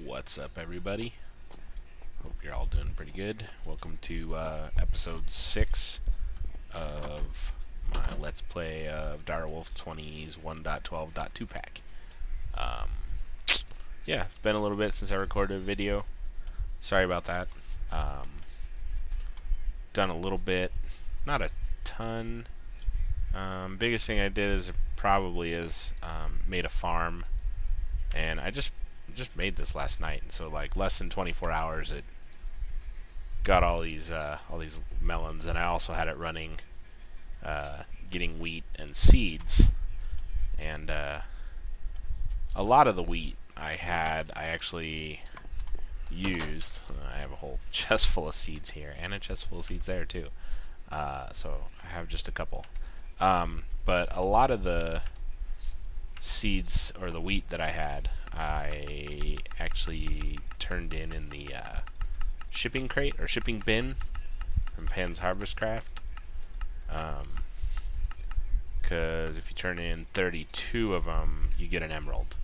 What's up, everybody? Hope you're all doing pretty good. Welcome to episode 6 of my Let's Play of DW20's 1.12.2 pack. Yeah, it's been a little bit since I recorded a video. Sorry about that. Done a little bit, not a ton. Biggest thing I did is made a farm, and I just made this last night, and so like less than 24 hours it got all these melons, and I also had it running getting wheat and seeds, and a lot of the wheat I actually used. I have a whole chest full of seeds here and a chest full of seeds there too, so I have just a couple, but a lot of the seeds or the wheat that I actually turned in the shipping crate or shipping bin from Pan's Harvest Craft. Because if you turn in 32 of them, you get an emerald.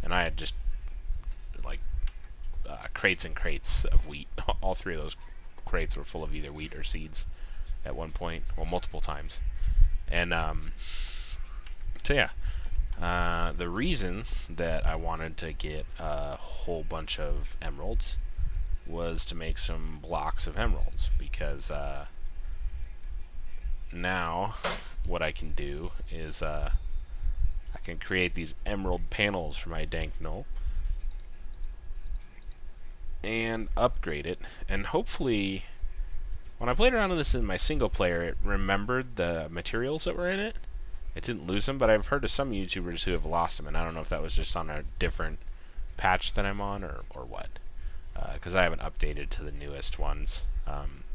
And I had just like crates and crates of wheat. All three of those crates were full of either wheat or seeds at one point, well, multiple times. And so yeah. The reason that I wanted to get a whole bunch of emeralds was to make some blocks of emeralds, because now what I can do is I can create these emerald panels for my Dank Null and upgrade it, and hopefully when I played around with this in my single player, it remembered the materials that were in it. It didn't lose them, but I've heard of some YouTubers who have lost them, and I don't know if that was just on a different patch that I'm on or what. Because I haven't updated to the newest ones.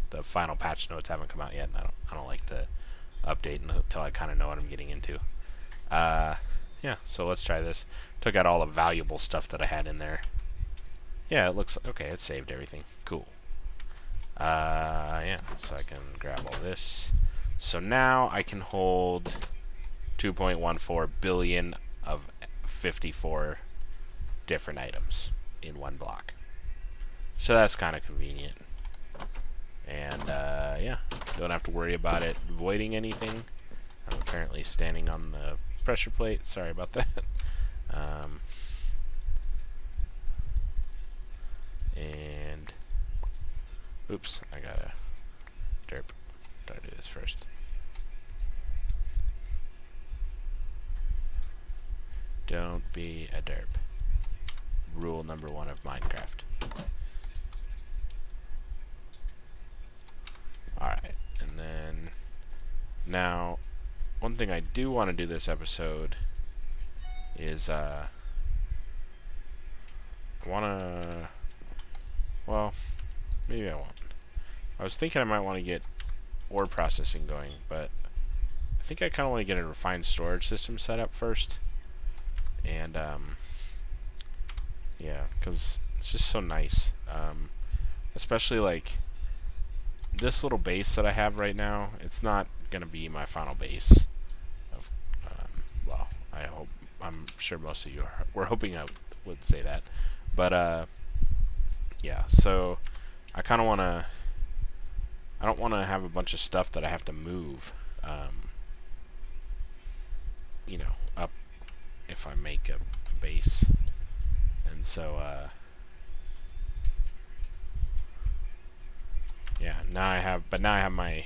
The final patch notes haven't come out yet, and I don't like to update until I kind of know what I'm getting into. Yeah, so let's try this. Took out all the valuable stuff that I had in there. Yeah, it looks okay. It saved everything. Cool. Yeah, so I can grab all this. So now I can hold 2.14 billion of 54 different items in one block. So that's kind of convenient. And yeah, don't have to worry about it voiding anything. I'm apparently standing on the pressure plate. Sorry about that. And oops, I gotta derp. Gotta do this first. Don't be a derp. Rule number 1 of Minecraft. Alright, and then now one thing I do want to do this episode is I wanna, well, maybe I won't. I was thinking I might want to get ore processing going, but I think I kinda want to get a refined storage system set up first. And yeah, because it's just so nice, especially like this little base that I have right now. It's not gonna be my final base. Well, I'm sure most of you were hoping I would say that, but yeah. So I kind of wanna. I don't want to have a bunch of stuff that I have to move. You know, up if I make a base, and so yeah, now I have my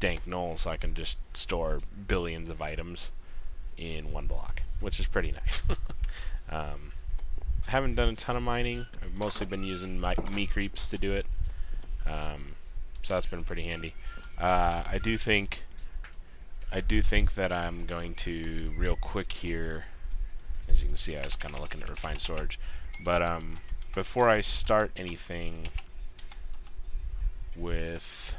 Dank Null, so I can just store billions of items in one block, which is pretty nice. I haven't done a ton of mining. I've mostly been using my me creeps to do it, so that's been pretty handy. I do think that I'm going to real quick here. As you can see, I was kind of looking at refined storage, but before I start anything with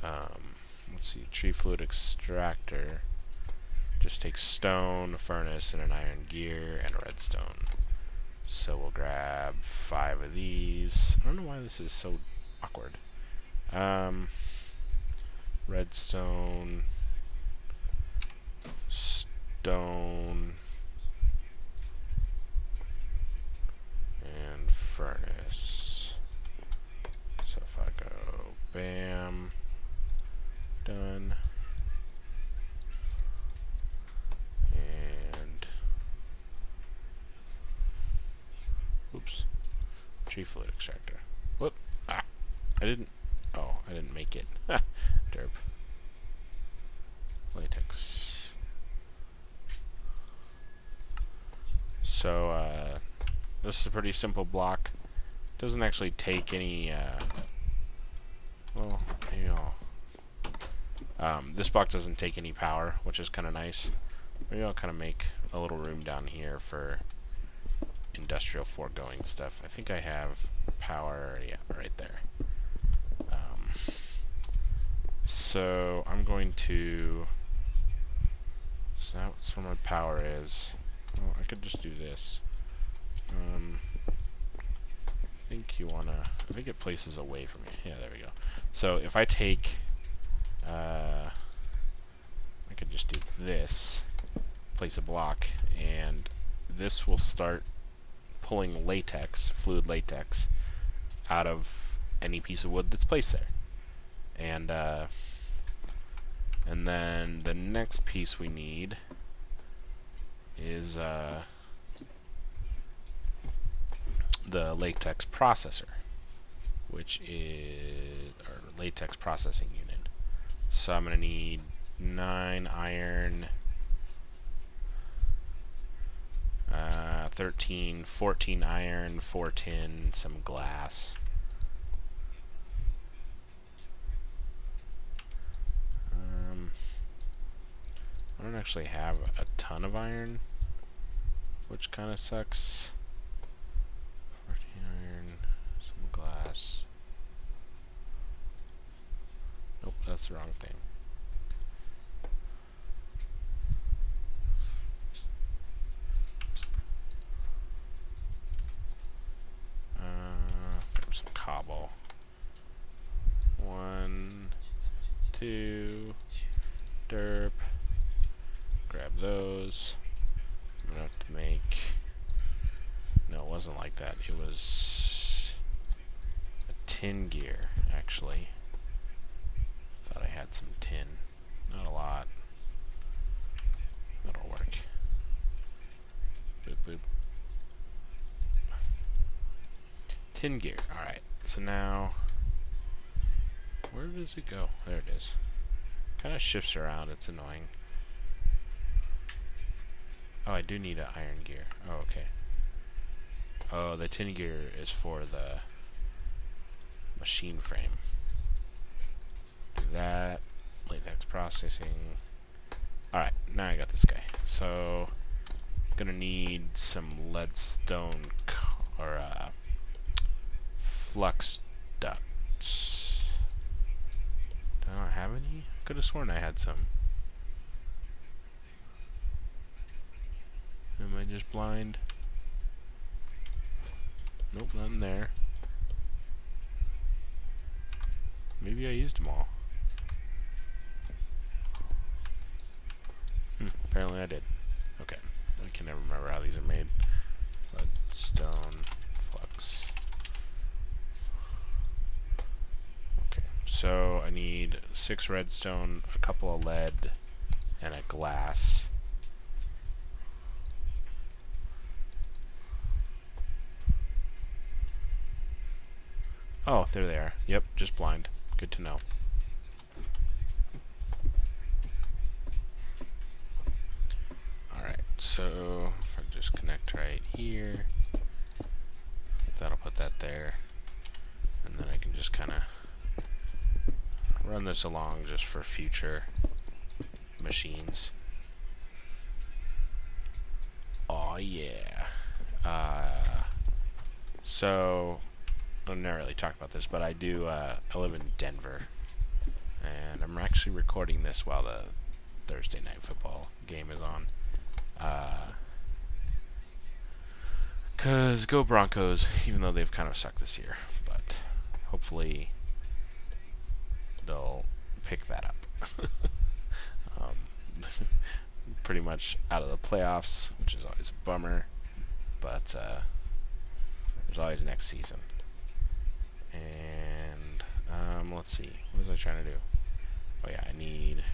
let's see, tree fluid extractor, just takes stone, a furnace, and an iron gear, and a redstone. So we'll grab 5 of these. I don't know why this is so awkward. Redstone, stone, tree fluid extractor. Whoop! Ah, I didn't. Oh, I didn't make it. Derp. Latex. So this is a pretty simple block. Doesn't actually take any. Well, you know, this block doesn't take any power, which is kind of nice. Maybe I'll kind of make a little room down here for industrial foregoing stuff. I think I have power, yeah, right there. So I'm going to. So that's where my power is. Well, I could just do this. I think you wanna. I think it places away from you. Yeah, there we go. So if I take, I could just do this. Place a block, and this will start pulling latex, fluid latex, out of any piece of wood that's placed there. And then the next piece we need is the latex processor, which is our latex processing unit. So I'm going to need 9 iron, 14 iron, 4 tin, some glass. I don't actually have a ton of iron, which kind of sucks. 14 iron, some glass. Nope, that's the wrong thing. Grab some cobble. 1, 2, derp. Grab those. I'm gonna have to make. No, it wasn't like that. It was a tin gear, actually. Thought I had some tin. Not a lot. That'll work. Boop, boop. Tin gear. Alright. So now. Where does it go? There it is. Kind of shifts around. It's annoying. Oh, I do need an iron gear. Oh, okay. Oh, the tin gear is for the machine frame. Do that. Latex processing. Alright, now I got this guy. So, gonna need some leadstone or flux ducts. Do I not have any? Could have sworn I had some. Am I just blind? Nope, nothing there. Maybe I used them all. Apparently I did. Okay. I can never remember how these are made. Leadstone, flux. Okay. So I need 6 redstone, a couple of lead, and a glass. Oh, there they are. Yep, just blind. Good to know. Alright, so if I just connect right here, that'll put that there. And then I can just kind of run this along just for future machines. Oh yeah. So I've never really talked about this, but I do. I live in Denver, and I'm actually recording this while the Thursday night football game is on. Cause go Broncos, even though they've kind of sucked this year, but hopefully they'll pick that up. Pretty much out of the playoffs, which is always a bummer, but there's always next season. And let's see, what was I trying to do? Oh yeah, I need.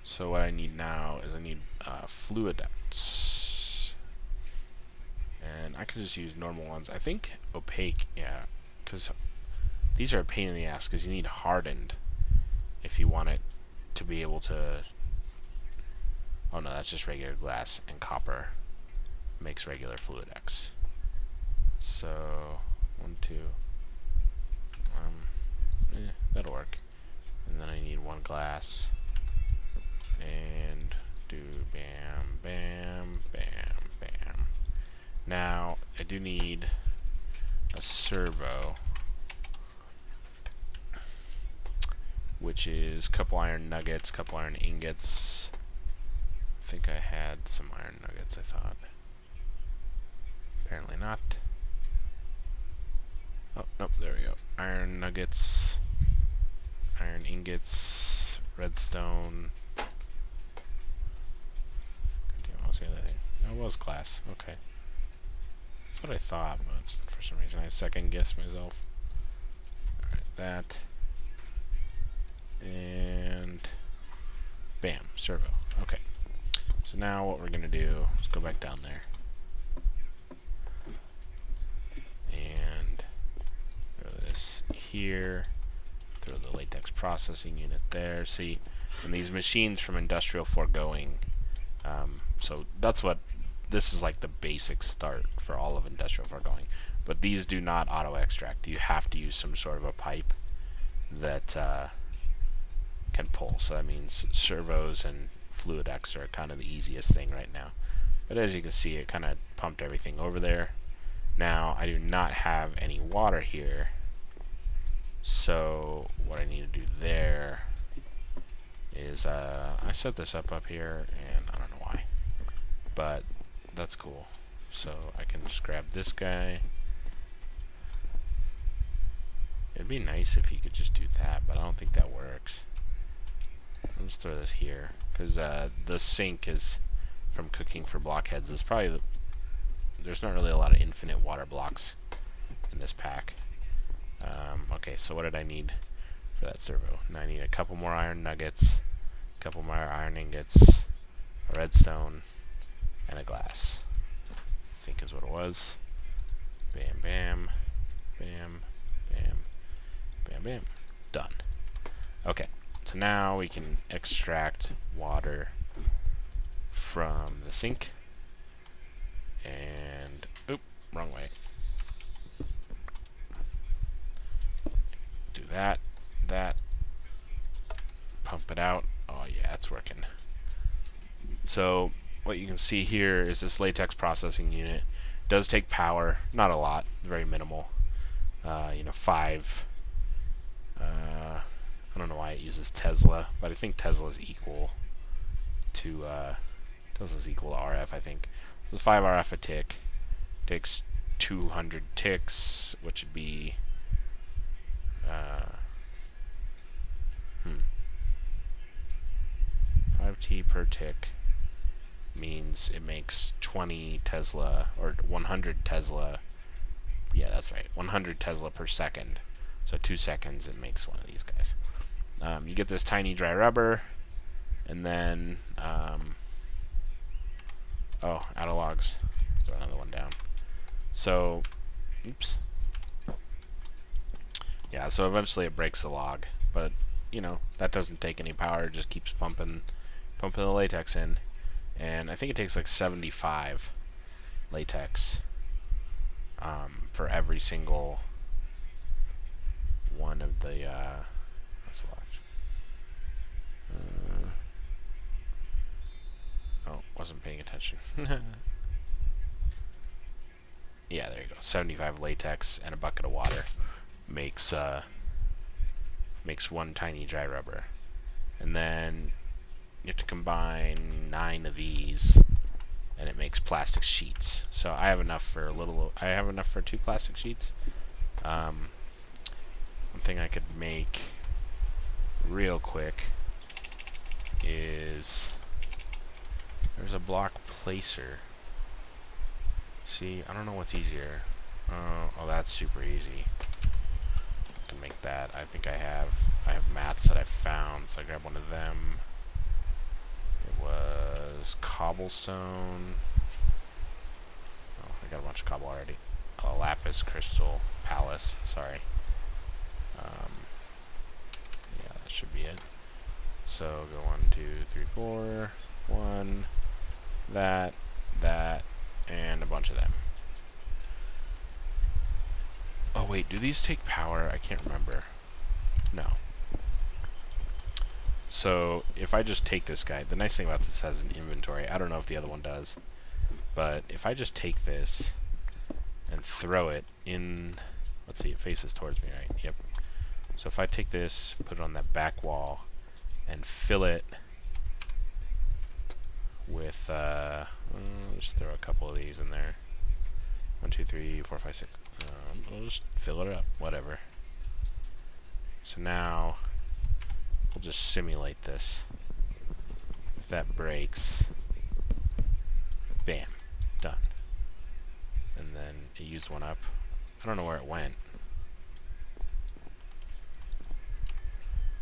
So what I need now is I need fluid ducts. then I can just use normal ones. I think opaque, yeah, because these are a pain in the ass because you need hardened if you want it to be able to. Oh no, that's just regular glass, and copper makes regular fluid X. So 1, 2. That'll work. And then I need one glass, and do bam, bam, bam, bam. Now I do need a servo, which is couple iron nuggets, couple iron ingots. I think I had some iron nuggets, I thought. Apparently not. Oh, nope, there we go. Iron nuggets, iron ingots, redstone. Damn, what was the other thing? Oh, it was glass. Okay. That's what I thought, but for some reason I second guessed myself. Alright, that. And bam, servo. Okay. So now what we're gonna do is go back down there. And throw this here. Throw the latex processing unit there. See, and these machines from industrial foregoing. So that's what this is like, the basic start for all of industrial foregoing. But these do not auto extract. You have to use some sort of a pipe that can pull. So that means servos and fluid X are kind of the easiest thing right now. But as you can see, it kind of pumped everything over there. Now I do not have any water here. So what I need to do there is I set this up here, and I don't know why, but that's cool. So I can just grab this guy. It'd be nice if you could just do that, but I don't think that works. I'll just throw this here, because the sink is from cooking for blockheads. There's probably there's not really a lot of infinite water blocks in this pack. Okay, so what did I need for that servo? Now I need a couple more iron nuggets, a couple more iron ingots, a redstone, and a glass. I think is what it was. Bam, bam, bam, bam, bam, bam. Done. Okay, so now we can extract water from the sink. And, oop, wrong way. Do that, pump it out. Oh yeah, it's working. So what you can see here is this latex processing unit. It does take power, not a lot, very minimal. 5. I don't know why it uses Tesla, but I think Tesla is equal to RF. I think so. 5 RF a tick takes 200 ticks, which would be 5T per tick means it makes 20 Tesla, or 100 Tesla. Yeah, that's right. 100 Tesla per second. So 2 seconds it makes one of these guys. You get this tiny dry rubber, and then out of logs. Throw another one down. So, oops. Yeah, so eventually it breaks the log, but that doesn't take any power. It just keeps pumping the latex in, and I think it takes like 75 latex for every single one of the let's watch. Wasn't paying attention. Yeah, there you go. 75 latex and a bucket of water makes one tiny dry rubber, and then you have to combine 9 of these, and it makes plastic sheets. So I have enough for 2 plastic sheets. One thing I could make real quick is there's a block placer. See, I don't know what's easier. Oh, that's super easy. I can make that. I think I have mats that I found, so I grab one of them. It was cobblestone. Oh, I got a bunch of cobble already. Oh, lapis, crystal, palace. Sorry. Yeah, that should be it. So go 1, 2, 3, 4. 1, that, and a bunch of them. Oh wait, do these take power? I can't remember. No. So if I just take this guy, the nice thing about this has an inventory. I don't know if the other one does, but if I just take this and throw it in, let's see, it faces towards me, right? Yep. So if I take this, put it on that back wall, and fill it with, just throw a couple of these in there. 1, 2, 3, 4, 5, 6. We'll just fill it up, whatever. So now we'll just simulate this. If that breaks, bam, done. And then it used one up. I don't know where it went,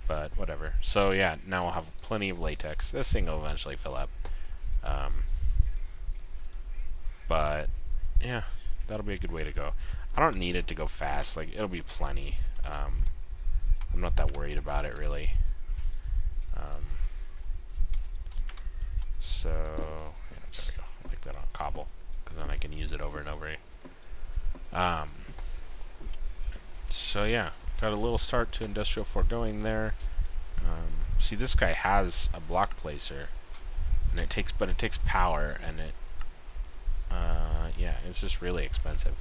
but whatever. So yeah, now we'll have plenty of latex. This thing will eventually fill up. But yeah, that'll be a good way to go. I don't need it to go fast. Like, it'll be plenty. I'm not that worried about it, really. So yeah, there we go. I like that on cobble, because then I can use it over and over. So yeah, got a little start to industrial foregoing there. See, this guy has a block placer, and it takes power, and it yeah, it's just really expensive.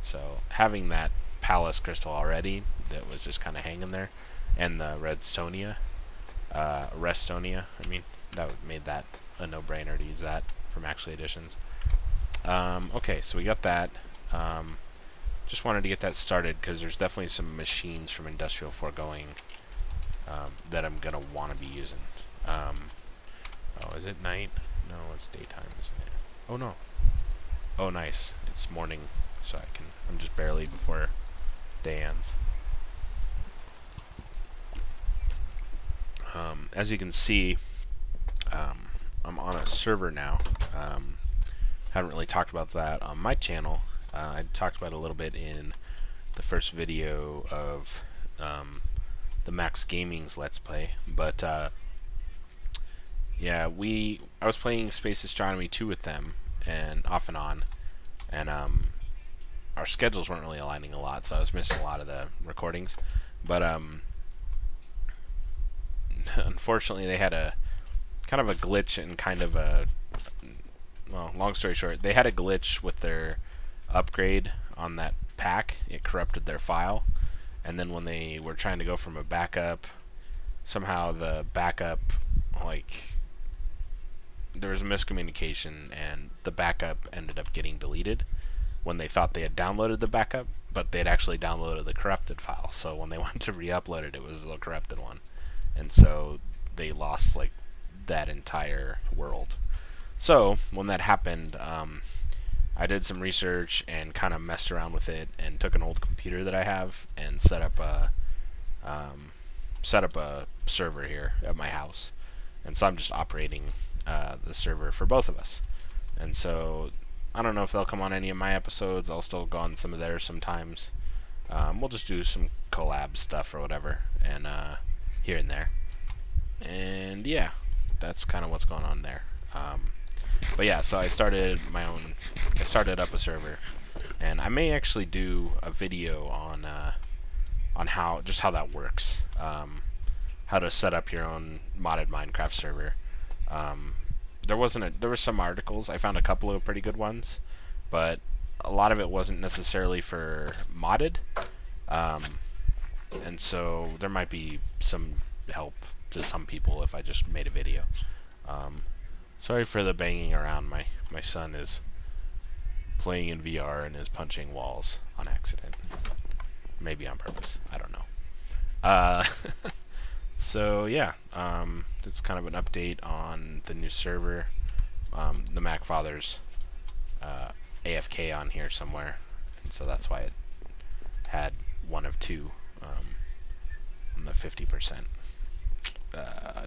So having that palace crystal already that was just kind of hanging there, and the restonia, I mean, that made that a no-brainer to use that from Actually Editions. Okay, so we got that. Just wanted to get that started because there's definitely some machines from industrial foregoing that I'm gonna want to be using. Oh, is it night? No, it's daytime, isn't it? Oh no. Oh, nice. It's morning, so I'm just barely before day ends. As you can see, I'm on a server now. Haven't really talked about that on my channel. I talked about it a little bit in the first video of the Max Gaming's Let's Play, but yeah, I was playing Space Astronomy 2 with them, and off and on, and our schedules weren't really aligning a lot, so I was missing a lot of the recordings. But unfortunately, they had a kind of a glitch and kind of a, well, long story short, they had a glitch with their upgrade on that pack. It corrupted their file, and then when they were trying to go from a backup, somehow the backup, like, there was a miscommunication, and the backup ended up getting deleted when they thought they had downloaded the backup, but they'd actually downloaded the corrupted file. So when they went to re-upload it, it was the corrupted one, and so they lost like that entire world. So when that happened, I did some research and kind of messed around with it, and took an old computer that I have and set up a server here at my house, and so I'm just operating the server for both of us. And so I don't know if they'll come on any of my episodes. I'll still go on some of theirs sometimes. We'll just do some collab stuff or whatever, and here and there. And yeah, that's kind of what's going on there. But yeah, so I started up a server, and I may actually do a video on how that works, how to set up your own modded Minecraft server. There were some articles. I found a couple of pretty good ones, but a lot of it wasn't necessarily for modded, and so there might be some help to some people if I just made a video. Sorry for the banging around. My son is playing in VR and is punching walls on accident. Maybe on purpose. I don't know. So yeah, that's kind of an update on the new server. The MacFather's AFK on here somewhere, and so that's why it had one of two on the 50%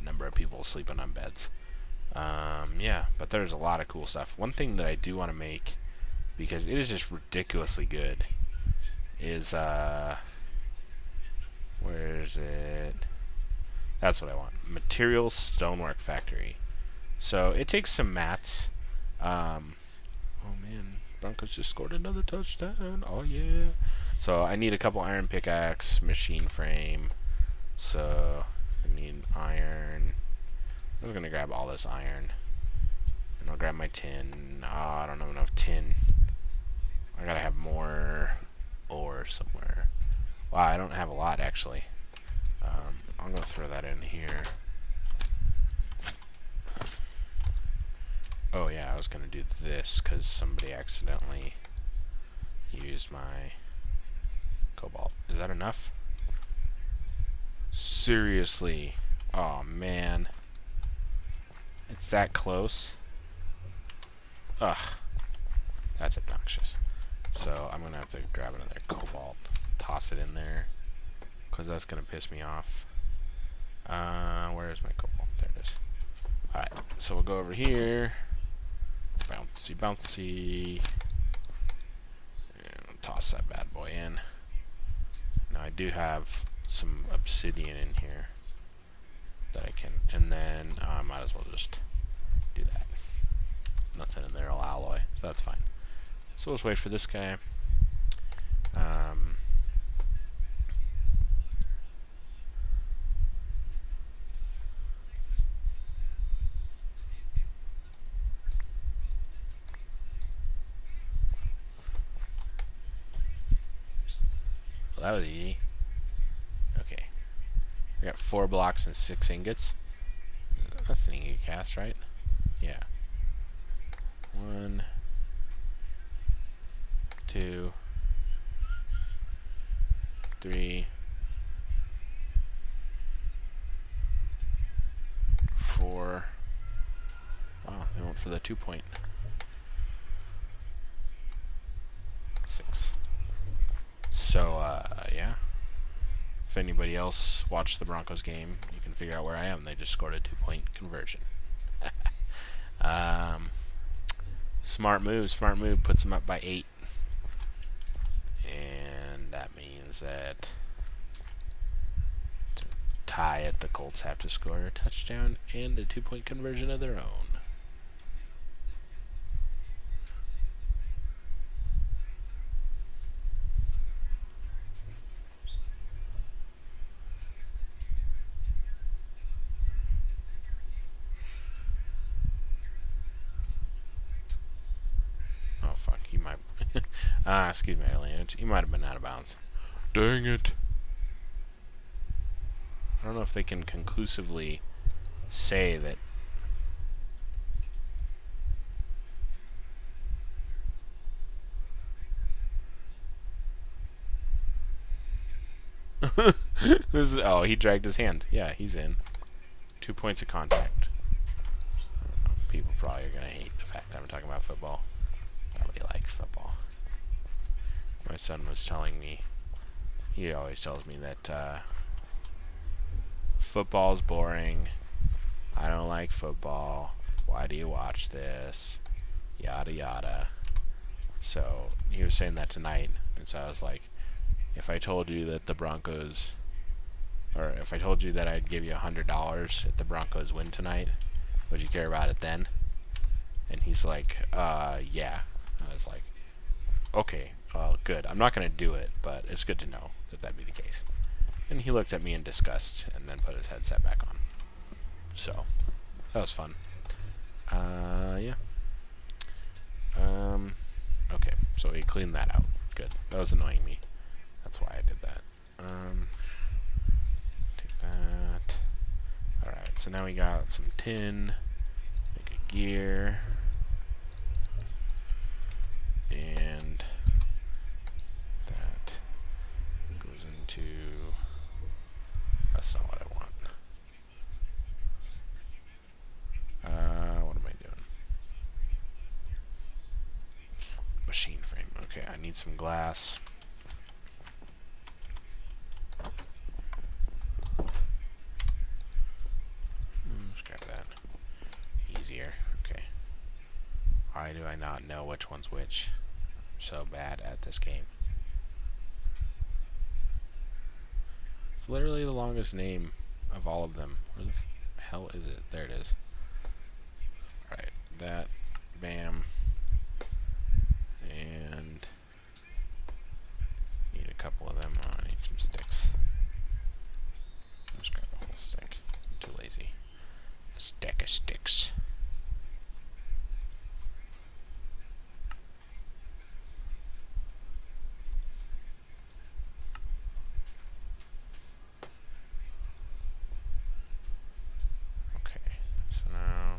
number of people sleeping on beds. Yeah, but there's a lot of cool stuff. One thing that I do want to make, because it is just ridiculously good, is, where is it? That's what I want. Materials Stonework Factory. So it takes some mats. Oh man, Broncos just scored another touchdown. Oh yeah. So I need a couple iron pickaxe, machine frame. So I need iron. I'm gonna grab all this iron. And I'll grab my tin. Oh, I don't have enough tin. I gotta have more ore somewhere. Wow, I don't have a lot actually. I'm gonna throw that in here. Oh yeah, I was gonna do this because somebody accidentally used my cobalt. Is that enough? Seriously? Oh man. It's that close? Ugh. That's obnoxious. So I'm gonna have to grab another cobalt, toss it in there, because that's gonna piss me off. Where's my cobalt? There it is. Alright, so we'll go over here. Bouncy, bouncy. And toss that bad boy in. Now I do have some obsidian in here that I can, and then I might as well just do that. Nothing in there will alloy, so that's fine. So let's wait for this guy. Well, that was easy. Okay. I got 4 blocks and 6 ingots. That's an ingot cast, right? Yeah. 1, 2, 3, 4. Wow, they went for the 2-point. 6. So, yeah. If anybody else watched the Broncos game, you can figure out where I am. They just scored a 2-point conversion. Smart move. Smart move puts them up by 8. And that means that to tie it, the Colts have to score a touchdown and a 2-point conversion of their own. Oh, fuck. He might... excuse me, Arlene. He might have been out of bounds. Dang it. I don't know if they can conclusively say that... This is... Oh, he dragged his hand. Yeah, he's in. 2 points of contact. People probably are going to hate the fact that I'm talking about football. Nobody likes football. My son was telling me, he always tells me that football's boring. I don't like football. Why do you watch this? Yada yada. So he was saying that tonight, and so I was like, if I told you that the Broncos, or if I told you that I'd give you $100 if the Broncos win tonight, would you care about it then? And he's like, yeah. I was like, okay, good. I'm not going to do it, but it's good to know that that'd be the case. And he looked at me in disgust and then put his headset back on. So, that was fun. Yeah. Okay, so he cleaned that out. Good. That was annoying me. That's why I did that. Take that. Alright, so now we got some tin. Make a gear. And that goes into... That's not what I want. What am I doing? Machine frame. Okay, I need some glass. Let's grab that. Easier. Okay. Why do I not know which one's which? so bad at this game. It's literally the longest name of all of them. Where the hell is it? There it is. Alright, that, bam, and need a couple of them. Oh, I need some sticks. I'll just grab a whole stick. I'm too lazy. A stack of sticks. Okay, so now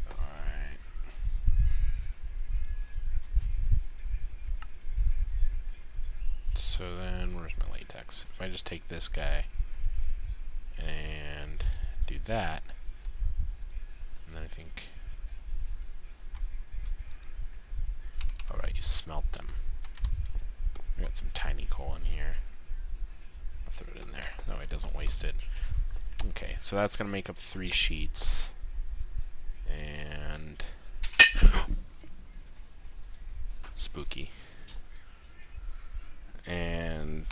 alright. So then where's my latex? If I just take this guy and do that, and then I think, alright, you smelt them. I got some tiny coal in here. I'll throw it in there. That way it doesn't waste it. Okay, so that's going to make up 3 sheets. And spooky. And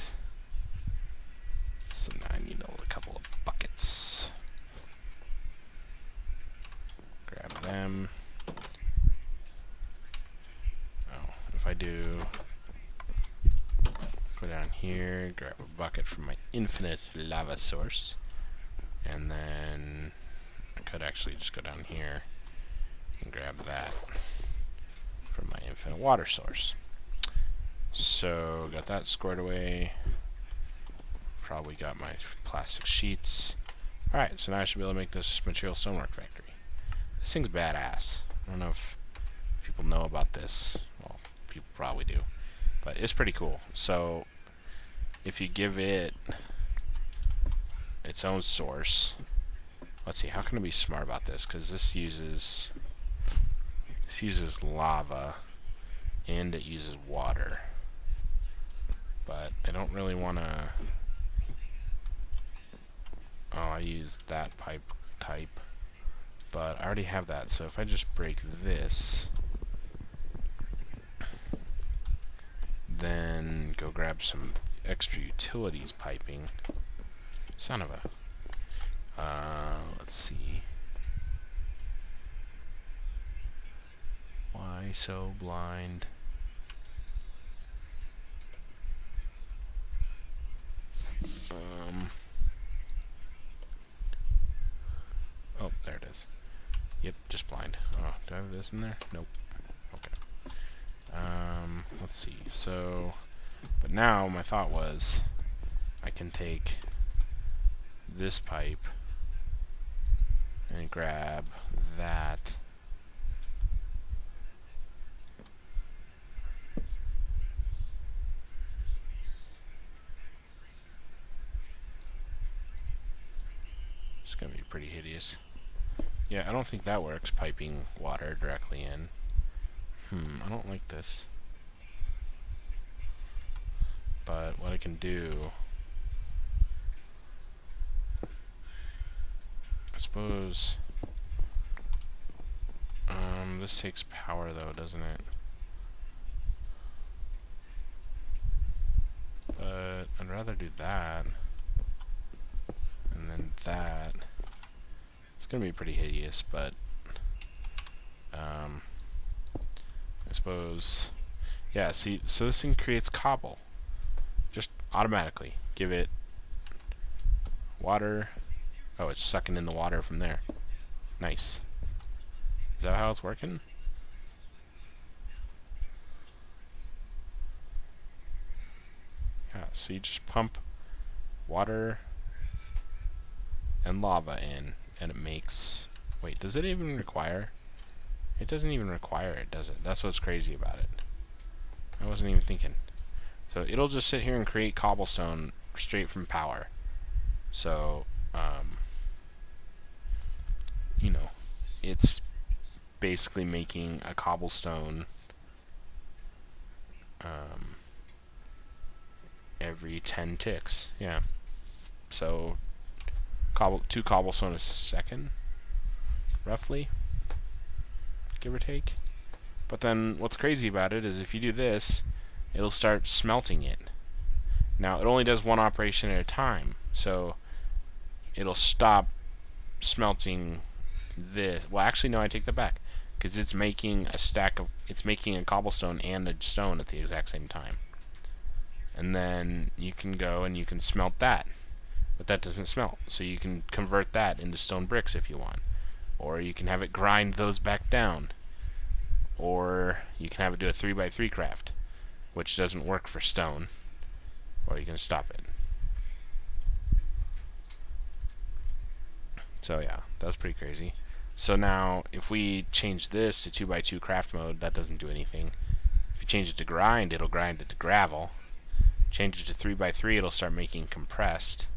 so now I need a couple of buckets. Grab them. Oh, if I do go down here, grab a bucket from my infinite lava source, and then I could actually just go down here and grab that from my infinite water source. So got that squared away. Probably got my plastic sheets. Alright, so now I should be able to make this material stonework factory. This thing's badass. I don't know if people know about this. Well, people probably do. But it's pretty cool. So if you give it its own source, let's see, how can I be smart about this? Because this uses lava and it uses water. But I don't really want to. Oh, I used that pipe type, but I already have that. So if I just break this, then go grab some extra utilities piping. Son of a. Let's see. Why so blind? Oh, there it is. Yep, just blind. Oh, do I have this in there? Nope. Okay. Let's see. So, but now my thought was, I can take this pipe and grab that. It's gonna be pretty hideous. Yeah, I don't think that works, piping water directly in. I don't like this. But what I can do, I suppose, this takes power though, doesn't it? But I'd rather do that, and then that. It's gonna be pretty hideous, but I suppose, yeah, see, so this thing creates cobble. Just automatically. Give it water. Oh, it's sucking in the water from there. Nice. Is that how it's working? Yeah, so you just pump water and lava in, and it makes... Wait, does it even require... It doesn't even require it, does it? That's what's crazy about it. I wasn't even thinking. So it'll just sit here and create cobblestone straight from power. So, you know, it's basically making a cobblestone every 10 ticks. Yeah. So 2 cobblestone a second, roughly, give or take. But then what's crazy about it is if you do this, it'll start smelting it. Now, it only does one operation at a time, so it'll stop smelting this. Well, actually, no, I take that back, because it's making a cobblestone and a stone at the exact same time. And then you can go and you can smelt that, but that doesn't smelt, so you can convert that into stone bricks if you want, or you can have it grind those back down, or you can have it do a 3x3 craft, which doesn't work for stone, or you can stop it. So yeah, that's pretty crazy. So now, if we change this to 2x2 craft mode, that doesn't do anything. If you change it to grind, it'll grind it to gravel. Change it to 3x3, it'll start making compressed.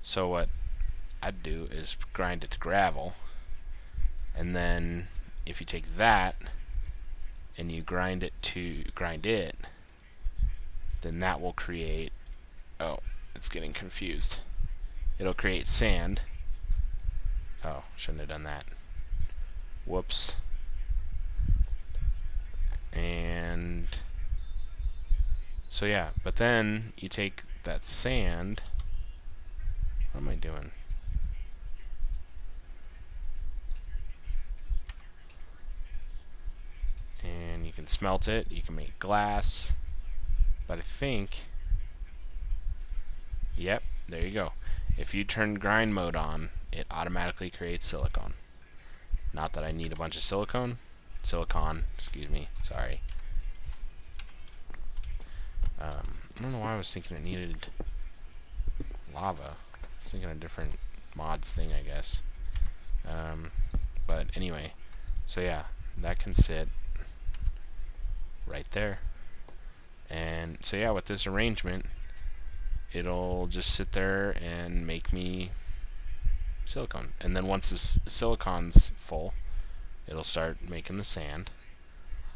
So what I'd do is grind it to gravel, and then if you take that and you grind it, then that will create, oh, it's getting confused. It'll create sand. Oh, shouldn't have done that. Whoops. And so yeah, but then you take that sand. What am I doing? And you can smelt it, you can make glass, but I think, yep, there you go. If you turn grind mode on, it automatically creates silicone. Not that I need a bunch of silicon, excuse me, sorry. I don't know why I was thinking it needed lava. I was thinking a different mods thing, I guess. But anyway, so yeah, that can sit right there. And so yeah, with this arrangement, it'll just sit there and make me silicone. And then once this silicon's full, it'll start making the sand,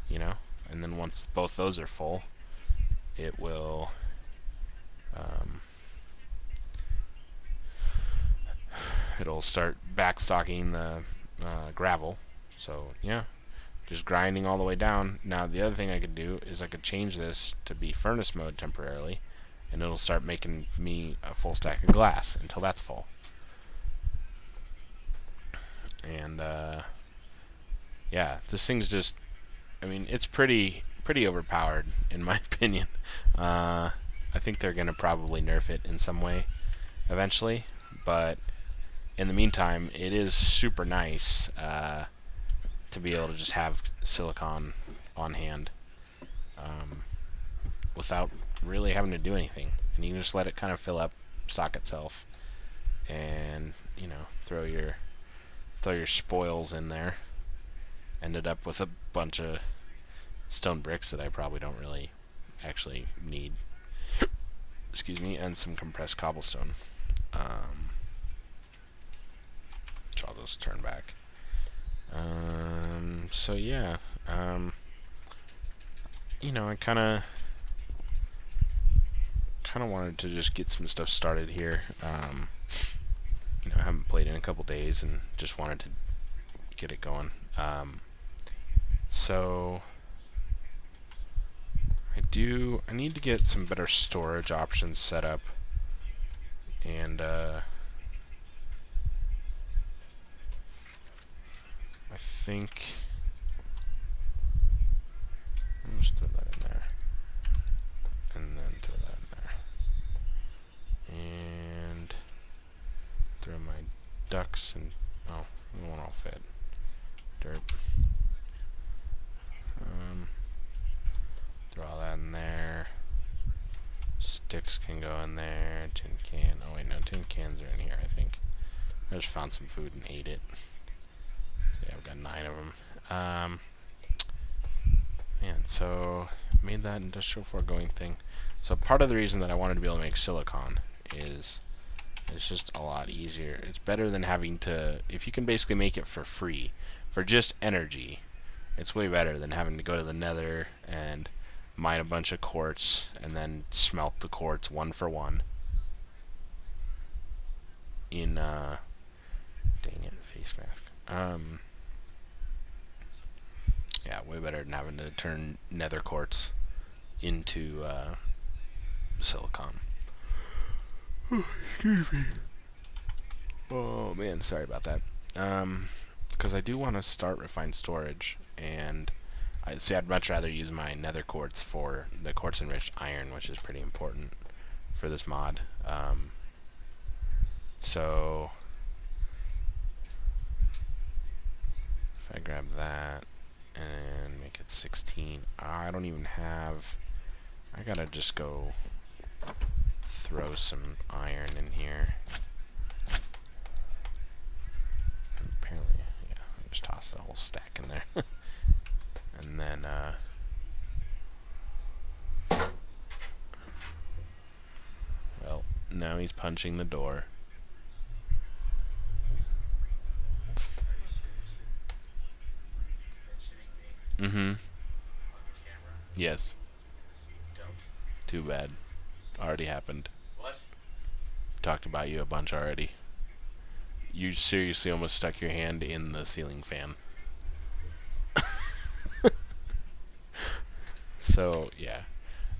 you know. And then once both those are full, it will it'll start backstocking the gravel. So yeah, just grinding all the way down. Now the other thing I could do is I could change this to be furnace mode temporarily, and it'll start making me a full stack of glass until that's full. And yeah, this thing's just, I mean, it's pretty overpowered in my opinion. I think they're gonna probably nerf it in some way eventually, but in the meantime, it is super nice to be able to just have silicon on hand without really having to do anything. And you can just let it kind of fill up, stock itself, and you know, throw your spoils in there. Ended up with a bunch of stone bricks that I probably don't really actually need. Excuse me, and some compressed cobblestone. So I'll just turn back. So yeah, you know, I kind of wanted to just get some stuff started here. You know, I haven't played in a couple days and just wanted to get it going. So I need to get some better storage options set up, and I think I'll just throw that in there, and then throw that in there, and throw my ducks and oh, it won't all fit. Dirt. Throw all that in there. Sticks can go in there. Tin can. Oh wait, no, tin cans are in here, I think. I just found some food and ate it. Yeah, I've got 9 of them. Man, so made that industrial foregoing thing. So part of the reason that I wanted to be able to make silicon is it's just a lot easier. It's better than having to, if you can basically make it for free, for just energy, it's way better than having to go to the nether and mine a bunch of quartz and then smelt the quartz one for one. in dang it, face mask. Yeah, way better than having to turn nether quartz into silicon. Excuse me. Oh man, sorry about that. Because I do want to start refined storage, and I'd much rather use my nether quartz for the quartz enriched iron, which is pretty important for this mod. So if I grab that and make it 16, I don't even have. I gotta just go throw some iron in here. Apparently, yeah, I'll just toss the whole stack in there. And then, well, now he's punching the door. Mm-hmm. Yes. Too bad. Already happened. What? Talked about you a bunch already. You seriously almost stuck your hand in the ceiling fan. So, yeah.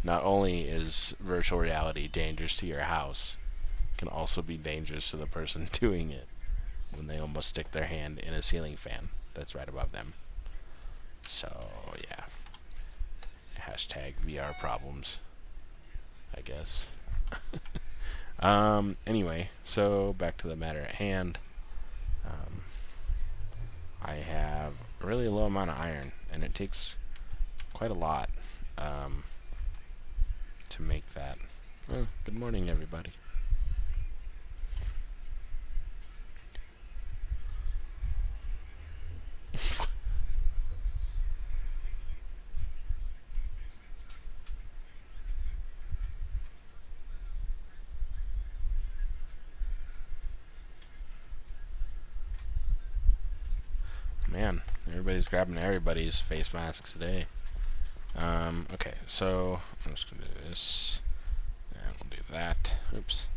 Not only is virtual reality dangerous to your house, it can also be dangerous to the person doing it when they almost stick their hand in a ceiling fan that's right above them. So, yeah. Hashtag VR problems, I guess. Anyway, so back to the matter at hand. I have a really low amount of iron, and it takes quite a lot to make that. Oh, good morning, everybody. Man, everybody's grabbing everybody's face masks today. Okay, so I'm just gonna do this, and we'll do that. Oops.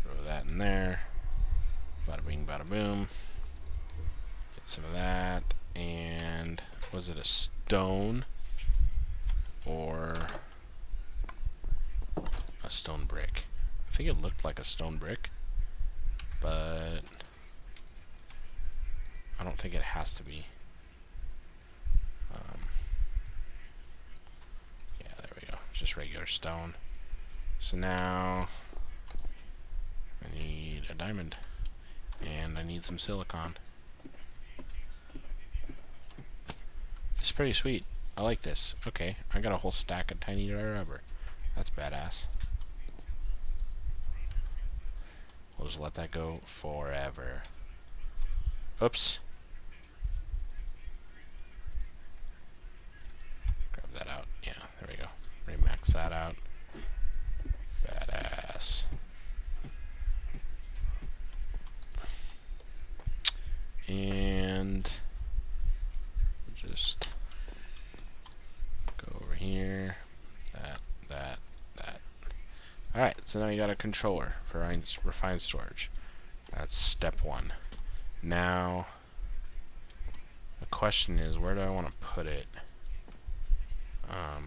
Throw that in there. Bada bing, bada boom. Get some of that, and was it a stone or a stone brick? I think it looked like a stone brick, but I don't think it has to be. Yeah, there we go. Just regular stone. So now I need a diamond, and I need some silicon. It's pretty sweet. I like this. Okay, I got a whole stack of tiny rubber. That's badass. We'll just let that go forever. Oops. Grab that out. Yeah, there we go. Remax that out. Badass. And just go over here. That. Alright, so now you got a controller for refined storage. That's step one. Now, the question is, where do I want to put it? I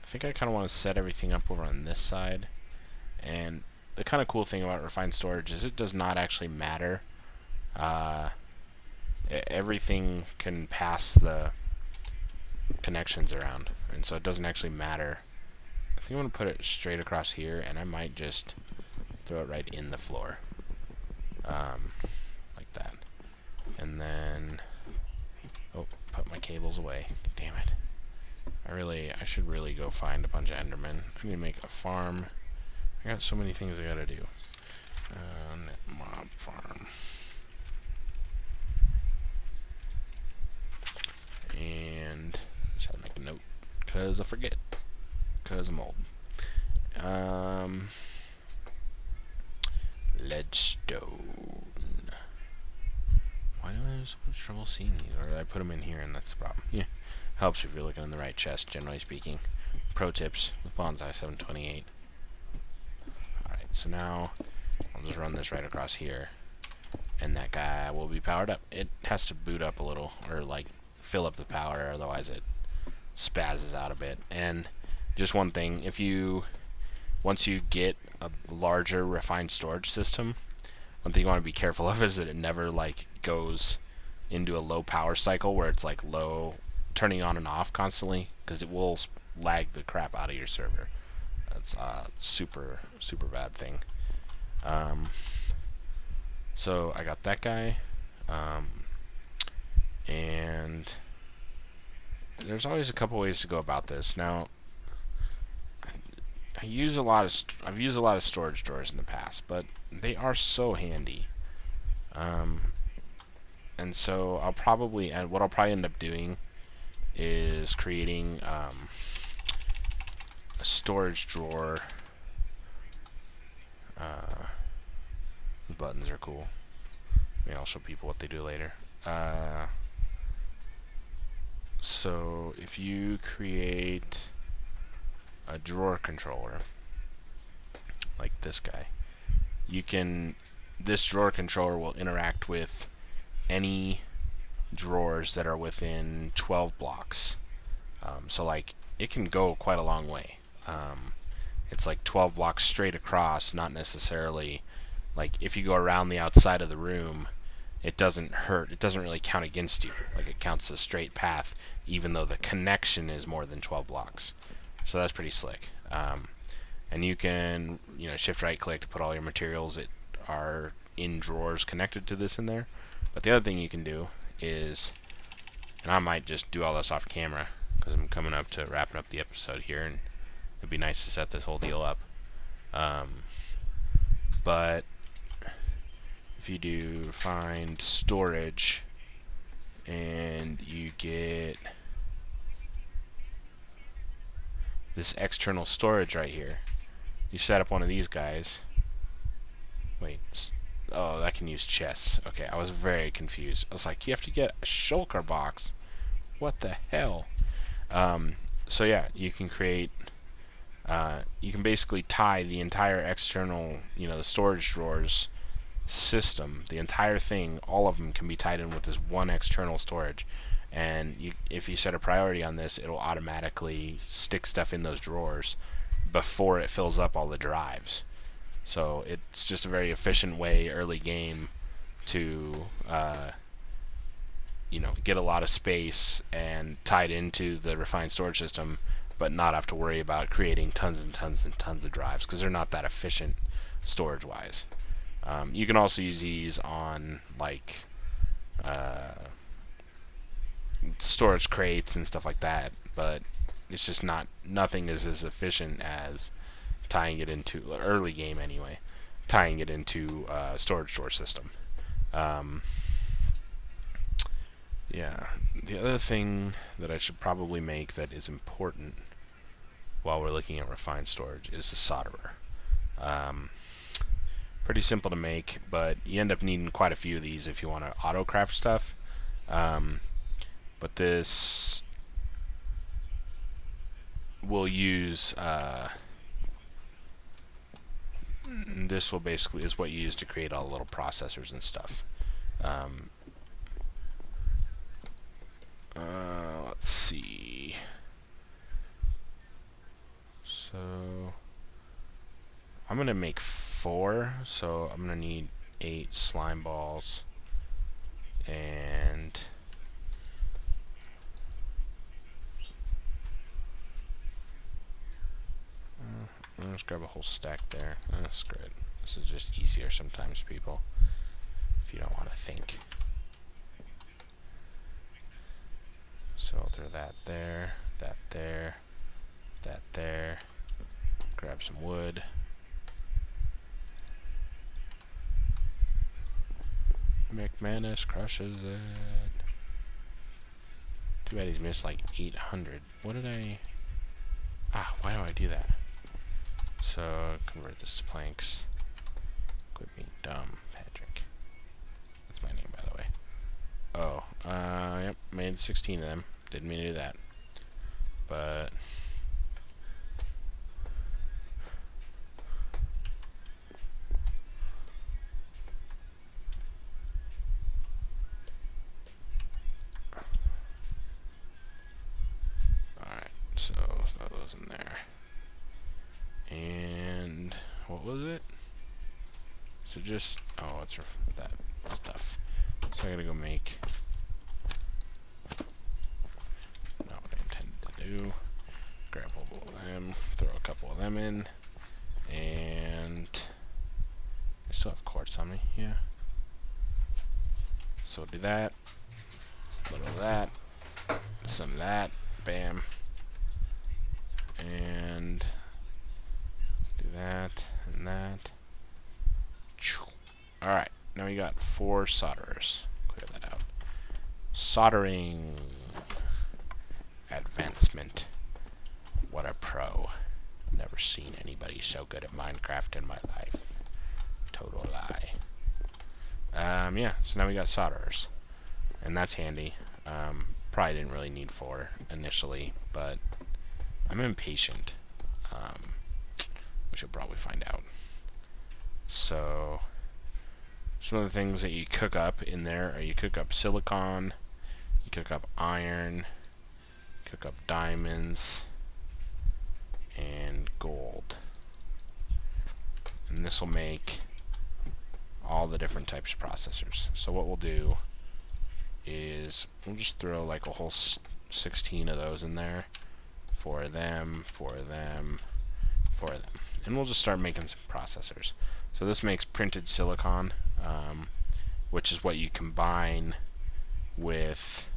think I kind of want to set everything up over on this side. And the kind of cool thing about refined storage is it does not actually matter. Everything can pass the connections around, and so it doesn't actually matter. I think I'm going to put it straight across here, and I might just throw it right in the floor. Like that. And then, oh, put my cables away. Damn it. I should really go find a bunch of Endermen. I need to make a farm. I got so many things I gotta do. Mob farm. And just had to make a note, because I forget. Because I'm old. Leadstone. Why do I have so much trouble seeing these? Or did I put them in here and that's the problem? Yeah. Helps if you're looking in the right chest, generally speaking. Pro tips with Bonsai 728. So now I'll just run this right across here, and that guy will be powered up. It has to boot up a little, or like fill up the power, otherwise it spazzes out a bit. And just one thing, once you get a larger refined storage system, one thing you want to be careful of is that it never like goes into a low power cycle where it's like low, turning on and off constantly, because it will lag the crap out of your server. That's a super bad thing. So I got that guy, and there's always a couple ways to go about this. Now, I've used a lot of storage drawers in the past, but they are so handy. And so what I'll probably end up doing is creating a storage drawer. The buttons are cool. Maybe I'll show people what they do later. So if you create a drawer controller like this guy, this drawer controller will interact with any drawers that are within 12 blocks. So like it can go quite a long way. It's like 12 blocks straight across, not necessarily like if you go around the outside of the room, it doesn't really count against you. Like it counts a straight path, even though the connection is more than 12 blocks. So that's pretty slick. And you can, shift right click to put all your materials that are in drawers connected to this in there. But the other thing you can do is, and I might just do all this off camera because I'm coming up to wrapping up the episode here, and it'd be nice to set this whole deal up. But if you do find storage and you get this external storage right here, you set up one of these guys. Wait, oh, that can use chests. Okay, I was very confused. I was like, you have to get a shulker box. What the hell? So yeah, you can create, you can basically tie the entire external, the storage drawers system, the entire thing, all of them can be tied in with this one external storage. And if you set a priority on this, it'll automatically stick stuff in those drawers before it fills up all the drives. So it's just a very efficient way early game to get a lot of space and tied into the refined storage system, but not have to worry about creating tons and tons and tons of drives, because they're not that efficient storage wise. You can also use these on like storage crates and stuff like that, but it's just nothing is as efficient as tying it into early game anyway, tying it into storage drawer system. Yeah, the other thing that I should probably make that is important while we're looking at refined storage is the solderer. Pretty simple to make, but you end up needing quite a few of these if you want to auto craft stuff. But this will use this will basically is what you use to create all the little processors and stuff. Let's see. So I'm gonna make 4, so I'm gonna need 8 slime balls, and let's grab a whole stack there. Screw it. This is just easier sometimes, people, if you don't want to think. So I'll throw that there, that there, that there. Grab some wood. McManus crushes it. Too bad he's missed like 800. What did I... why do I do that? So, convert this to planks. Quit being dumb, Patrick. That's my name, by the way. Oh, yep, made 16 of them. Didn't mean to do that. But... throw those in there. And what was it? So just, oh, it's that stuff. So I gotta go make, not what I intended to do. Grab a couple of them, throw a couple of them in, and I still have quartz on me, yeah. So we'll do that, a little of that, some of that, bam, and do that and that. Alright, now we got 4 solderers. Clear that out. Soldering advancement. What a pro. Never seen anybody so good at Minecraft in my life. Total lie. Yeah, so now we got solderers. And that's handy. Probably didn't really need 4 initially, but I'm impatient. We should probably find out. So some of the things that you cook up in there are you cook up silicon, you cook up iron, cook up diamonds, and gold. And this will make all the different types of processors. So what we'll do is we'll just throw like a whole 16 of those in there. For them, for them, for them. And we'll just start making some processors. So this makes printed silicon, which is what you combine with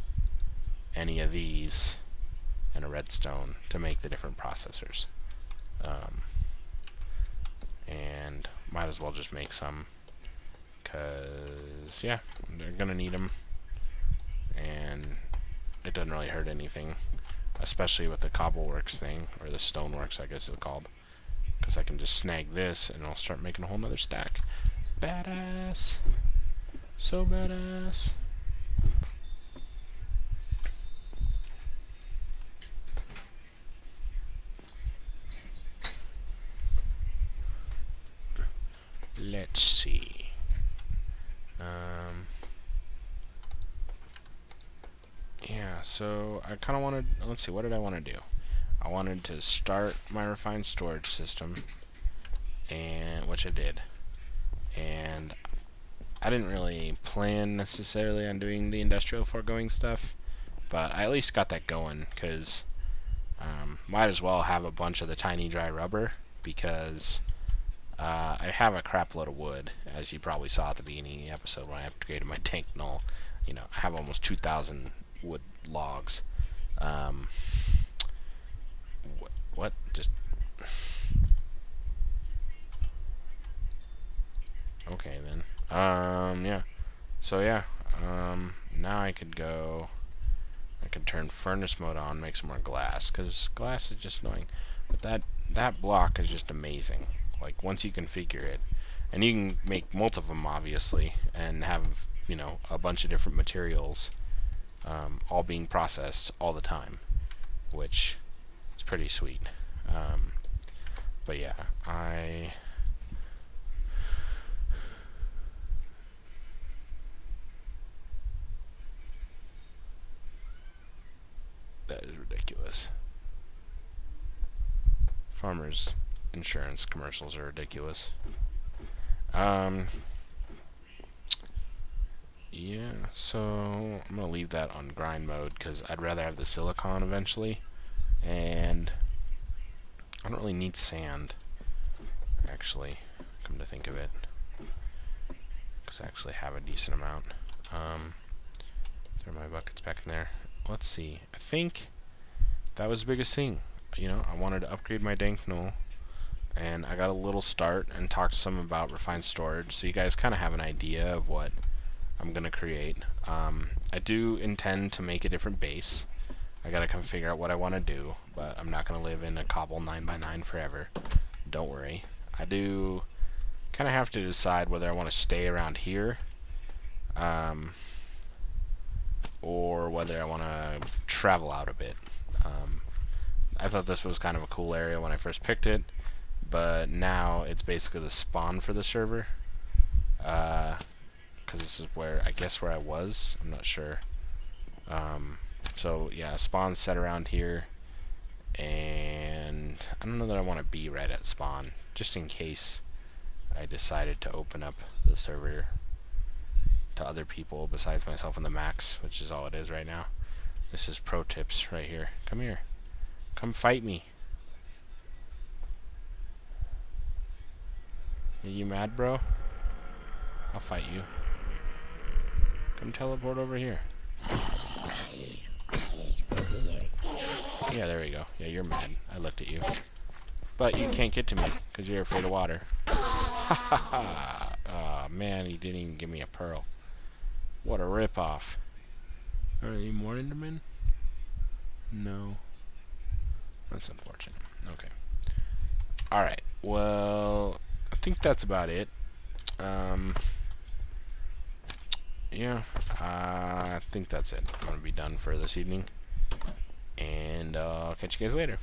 any of these and a redstone to make the different processors. And might as well just make some, because, yeah, they're going to need them. And it doesn't really hurt anything, especially with the cobbleworks thing, or the stoneworks, I guess it's called. Because I can just snag this and I'll start making a whole nother stack. Badass. So badass. Let's see. Yeah, so I kind of wanted, let's see, what did I want to do? I wanted to start my refined storage system, and which I did. And I didn't really plan necessarily on doing the industrial foregoing stuff, but I at least got that going, because might as well have a bunch of the tiny dry rubber, because I have a crap load of wood, as you probably saw at the beginning of the episode when I upgraded my tank Null. You know, I have almost 2,000 wood logs. What? Just... Okay, then. Yeah. So, yeah. Now I could go... I could turn furnace mode on, make some more glass, because glass is just annoying. But that block is just amazing. Like, once you configure it, and you can make multiple of them, obviously, and have, you know, a bunch of different materials all being processed all the time, which is pretty sweet. But yeah, that is ridiculous. Farmers insurance commercials are ridiculous. Yeah, so I'm gonna leave that on grind mode because I'd rather have the silicon eventually, and I don't really need sand, actually, come to think of it, because I actually have a decent amount. Throw my buckets back in there. Let's see, I think that was the biggest thing. You know, I wanted to upgrade my Dank Null, and I got a little start and talked to some about refined storage, so you guys kind of have an idea of what I'm gonna create. I do intend to make a different base. I gotta come figure out what I want to do, but I'm not gonna live in a cobble 9x9 forever. Don't worry. I do kind of have to decide whether I want to stay around here, or whether I want to travel out a bit. I thought this was kind of a cool area when I first picked it, but now it's basically the spawn for the server. Because this is where, I guess, where I was. I'm not sure. So yeah, spawn's set around here, and don't know that I want to be right at spawn, just in case I decided to open up the server to other people besides myself and the max, which is all it is right now. This is pro tips right here. Come here. Come fight me. Are you mad, bro? I'll fight you. Come teleport over here. Yeah, there we go. Yeah, you're mad. I looked at you. But you can't get to me, because you're afraid of water. Ha ha ha! Aw, man, he didn't even give me a pearl. What a ripoff. Are there any more Endermen? No. That's unfortunate. Okay. Alright, well, I think that's about it. Yeah, I think that's it. I'm going to be done for this evening. And I'll catch you guys later.